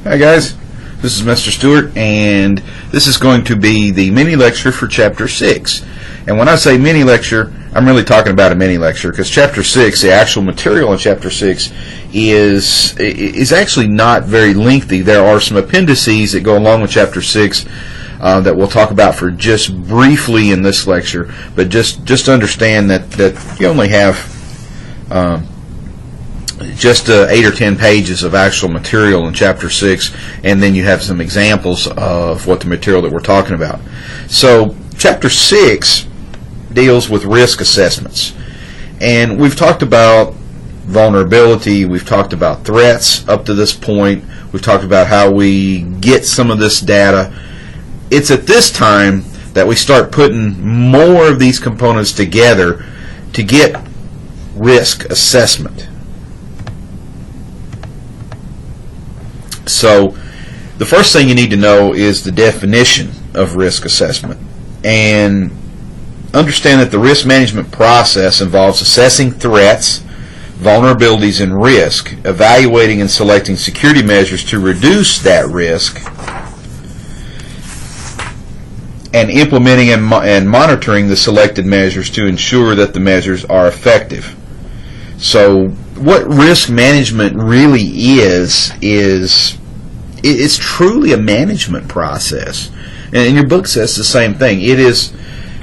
Hi guys, this is Mr. Stewart, and this is going to be the mini lecture for Chapter 6. And when I say mini lecture, I'm really talking about a mini lecture, because Chapter 6, the actual material in Chapter 6, is actually not very lengthy. There are some appendices that go along with Chapter 6 that we'll talk about for just briefly in this lecture, but just understand that you only have just 8 or 10 pages of actual material in Chapter 6, and then you have some examples of what the material that we're talking about. So Chapter 6 deals with risk assessments, and we've talked about vulnerability, we've talked about threats up to this point, we've talked about how we get some of this data. It's at this time that we start putting more of these components together to get risk assessment. So the first thing you need to know is the definition of risk assessment, and understand that the risk management process involves assessing threats, vulnerabilities, and risk, evaluating and selecting security measures to reduce that risk, and implementing and monitoring the selected measures to ensure that the measures are effective. So what risk management really is it's truly a management process. And your book says the same thing. It is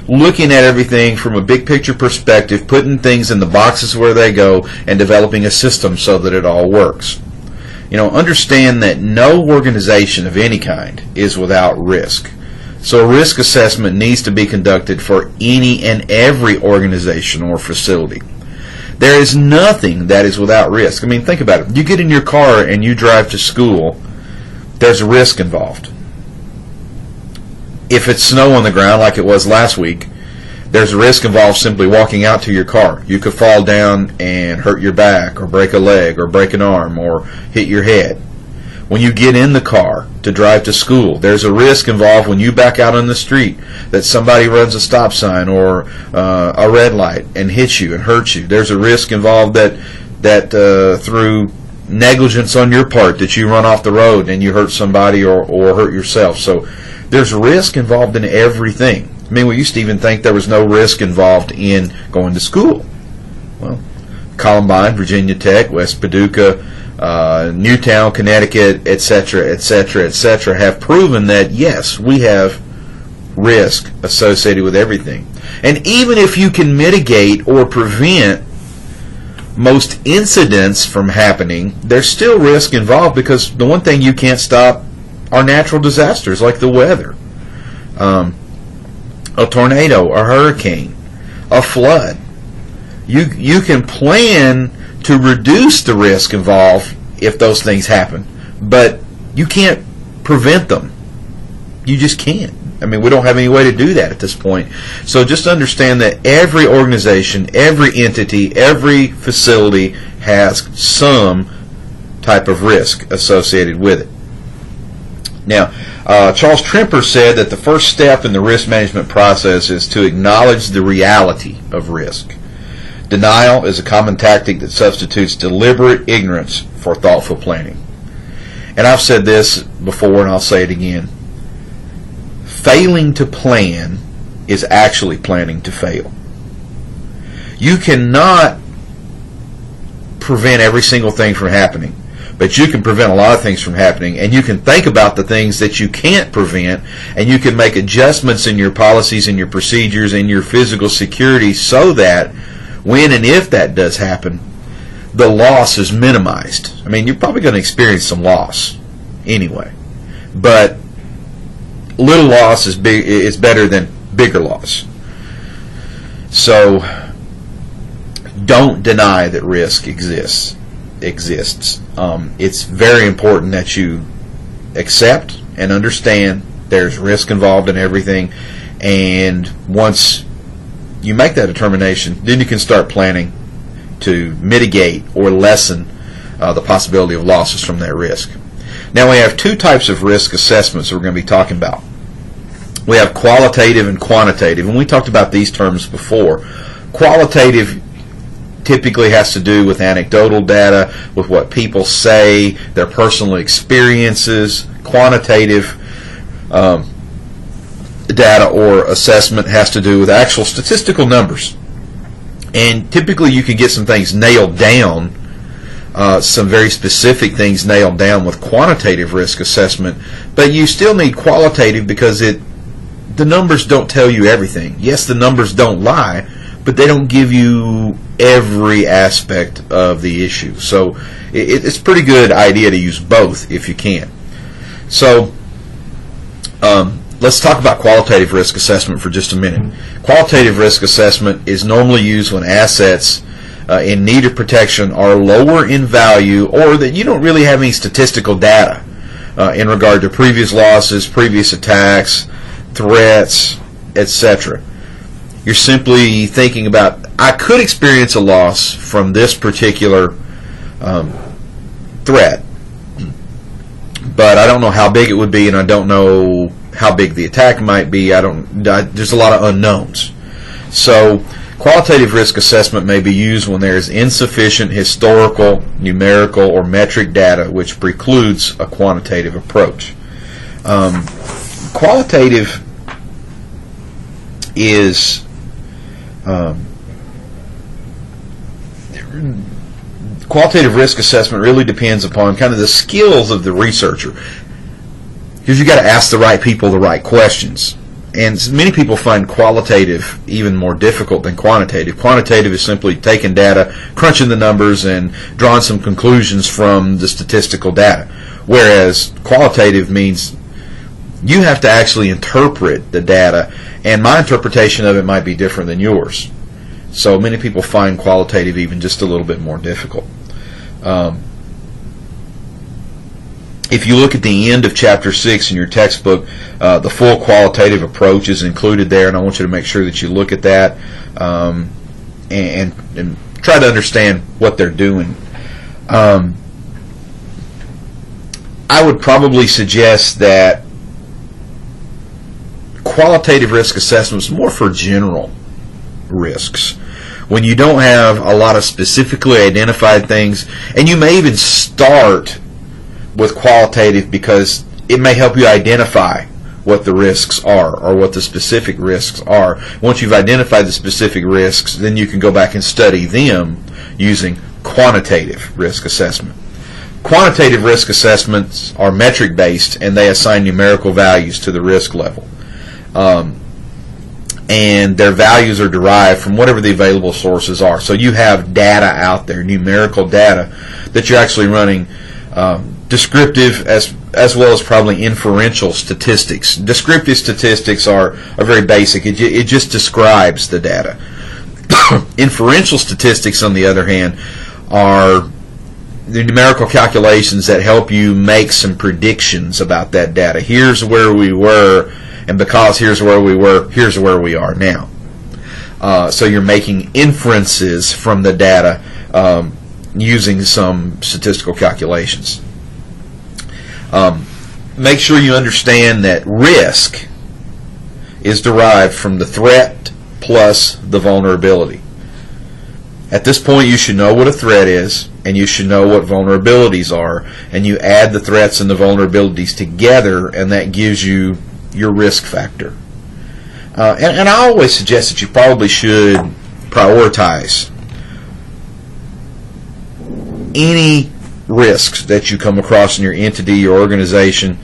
looking at everything from a big picture perspective, putting things in the boxes where they go, and developing a system so that it all works. You know, understand that no organization of any kind is without risk. So a risk assessment needs to be conducted for any and every organization or facility. There is nothing that is without risk. I mean, think about it. You get in your car and you drive to school, there's a risk involved. If it's snow on the ground like it was last week, there's a risk involved simply walking out to your car. You could fall down and hurt your back, or break a leg, or break an arm, or hit your head. When you get in the car to drive to school, there's a risk involved when you back out on the street that somebody runs a stop sign or a red light and hits you and hurts you. There's a risk involved that through negligence on your part that you run off the road and you hurt somebody or hurt yourself. So there's risk involved in everything. I mean, we used to even think there was no risk involved in going to school. Well, Columbine, Virginia Tech, West Paducah, Newtown, Connecticut, etc., etc., etc., have proven that yes, we have risk associated with everything. And even if you can mitigate or prevent most incidents from happening, there's still risk involved, because the one thing you can't stop are natural disasters like the weather, a tornado, a hurricane, a flood. You can plan to reduce the risk involved if those things happen, but you can't prevent them. You just can't. I mean, we don't have any way to do that at this point. So just understand that every organization, every entity, every facility has some type of risk associated with it. Now, Charles Trimper said that the first step in the risk management process is to acknowledge the reality of risk. Denial is a common tactic that substitutes deliberate ignorance for thoughtful planning. And I've said this before, and I'll say it again. Failing to plan is actually planning to fail. You cannot prevent every single thing from happening, but you can prevent a lot of things from happening, and you can think about the things that you can't prevent, and you can make adjustments in your policies and your procedures and your physical security so that when and if that does happen, the loss is minimized. I mean, you're probably going to experience some loss anyway, but little loss is better than bigger loss. So don't deny that risk exists. It's very important that you accept and understand there's risk involved in everything, and once you make that determination, then you can start planning to mitigate or lessen the possibility of losses from that risk. Now, we have two types of risk assessments that we're going to be talking about. We have qualitative and quantitative, and we talked about these terms before. Qualitative typically has to do with anecdotal data, with what people say, their personal experiences. Quantitative data or assessment has to do with actual statistical numbers. And typically you can get some things nailed down, some very specific things nailed down with quantitative risk assessment, but you still need qualitative because the numbers don't tell you everything. Yes, the numbers don't lie, but they don't give you every aspect of the issue. So it's a pretty good idea to use both if you can. So let's talk about qualitative risk assessment for just a minute. Qualitative risk assessment is normally used when assets in need of protection are lower in value, or that you don't really have any statistical data in regard to previous losses, previous attacks, threats, etc. You're simply thinking about, I could experience a loss from this particular threat, but I don't know how big it would be, and I don't know how big the attack might be. There's a lot of unknowns. So qualitative risk assessment may be used when there is insufficient historical, numerical, or metric data which precludes a quantitative approach. Qualitative is qualitative risk assessment really depends upon kind of the skills of the researcher, because you got to ask the right people the right questions. And many people find qualitative even more difficult than quantitative. Quantitative is simply taking data, crunching the numbers, and drawing some conclusions from the statistical data. Whereas qualitative means you have to actually interpret the data, and my interpretation of it might be different than yours. So many people find qualitative even just a little bit more difficult. If you look at the end of Chapter 6 in your textbook, the full qualitative approach is included there, and I want you to make sure that you look at that and try to understand what they're doing. I would probably suggest that qualitative risk assessment is more for general risks, when you don't have a lot of specifically identified things, and you may even start with qualitative because it may help you identify what the risks are or what the specific risks are. Once you've identified the specific risks, then you can go back and study them using quantitative risk assessment. Quantitative risk assessments are metric based, and they assign numerical values to the risk level. And their values are derived from whatever the available sources are. So you have data out there, numerical data, that you're actually running descriptive as well as probably inferential statistics. Descriptive statistics are very basic. It just describes the data. Inferential statistics, on the other hand, are the numerical calculations that help you make some predictions about that data. Here's where we were, and because here's where we were, here's where we are now. So you're making inferences from the data using some statistical calculations. Make sure you understand that risk is derived from the threat plus the vulnerability. At this point, you should know what a threat is, and you should know what vulnerabilities are, and you add the threats and the vulnerabilities together, and that gives you your risk factor. And I always suggest that you probably should prioritize any risks that you come across in your entity, your organization.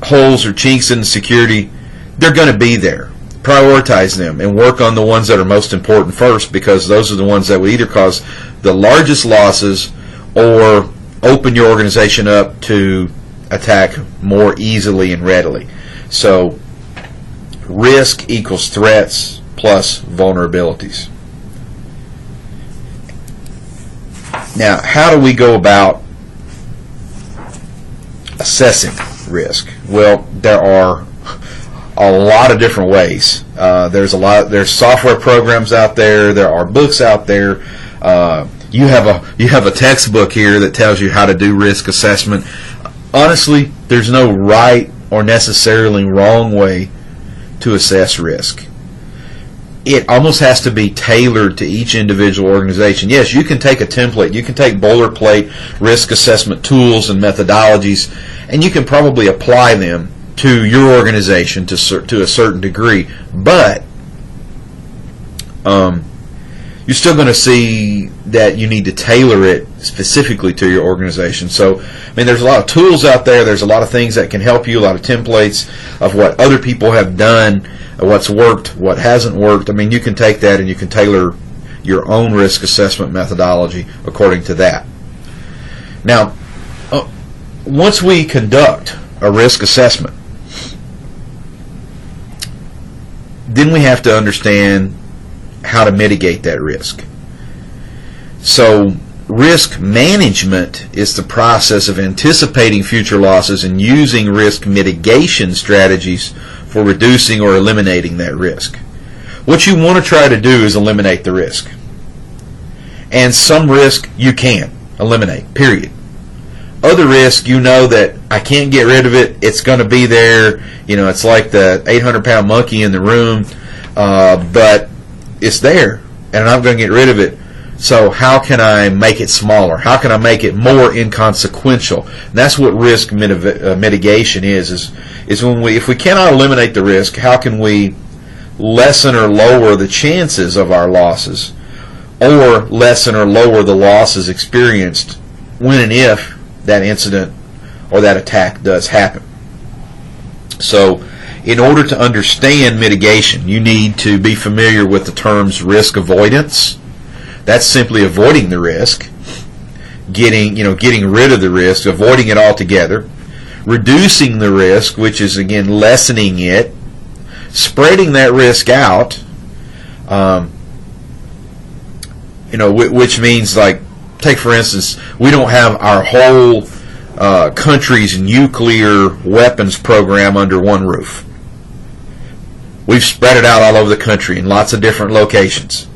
Holes or chinks in the security, they're going to be there. Prioritize them and work on the ones that are most important first, because those are the ones that will either cause the largest losses or open your organization up to attack more easily and readily. So risk equals threats plus vulnerabilities. Now, how do we go about assessing risk? Well, there are a lot of different ways. There's software programs out there. There are books out there. You have a textbook here that tells you how to do risk assessment. Honestly, there's no right or necessarily wrong way to assess risk. it almost has to be tailored to each individual organization. Yes, you can take a template, you can take boilerplate risk assessment tools and methodologies, and you can probably apply them to your organization to a certain degree, but you're still going to see that you need to tailor it specifically to your organization. So, I mean, there's a lot of tools out there. There's a lot of things that can help you, a lot of templates of what other people have done, what's worked, what hasn't worked. I mean, you can take that and you can tailor your own risk assessment methodology according to that. Now, once we conduct a risk assessment, then we have to understand how to mitigate that risk. So risk management is the process of anticipating future losses and using risk mitigation strategies for reducing or eliminating that risk. What you want to try to do is eliminate the risk. And some risk you can eliminate, period. Other risk, you know that I can't get rid of it, it's going to be there, it's like the 800-pound monkey in the room, but it's there, and I'm going to get rid of it. So how can I make it smaller? How can I make it more inconsequential? And that's what risk mitigation is when if we cannot eliminate the risk, how can we lessen or lower the chances of our losses, or lessen or lower the losses experienced when and if that incident or that attack does happen. So in order to understand mitigation, you need to be familiar with the terms risk avoidance. That's simply avoiding the risk, getting rid of the risk, avoiding it altogether. Reducing the risk, which is again lessening it. Spreading that risk out, which means, like, take for instance, we don't have our whole country's nuclear weapons program under one roof. We've spread it out all over the country in lots of different locations.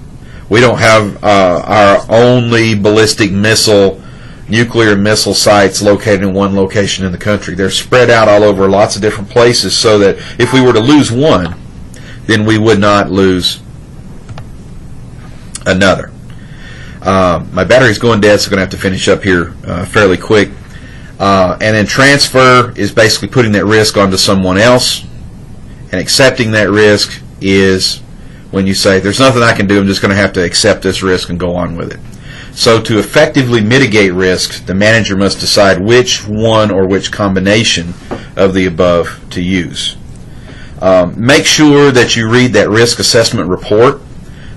We don't have our only ballistic nuclear missile sites located in one location in the country. They're spread out all over lots of different places so that if we were to lose one, then we would not lose another. My battery's going dead, so I'm going to have to finish up here fairly quick. And then transfer is basically putting that risk onto someone else. And accepting that risk is when you say, there's nothing I can do, I'm just going to have to accept this risk and go on with it. So to effectively mitigate risk, the manager must decide which one or which combination of the above to use. Make sure that you read that risk assessment report,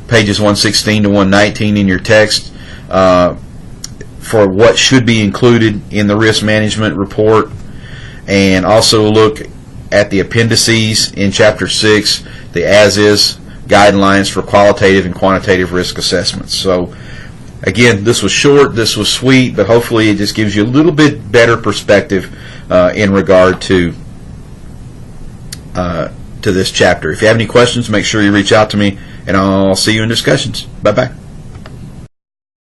pages 116 to 119 in your text, for what should be included in the risk management report, and also look at the appendices in Chapter 6, the as-is guidelines for qualitative and quantitative risk assessments. So again, this was short, this was sweet, but hopefully it just gives you a little bit better perspective in regard to this chapter. If you have any questions, make sure you reach out to me, and I'll see you in discussions. Bye-bye.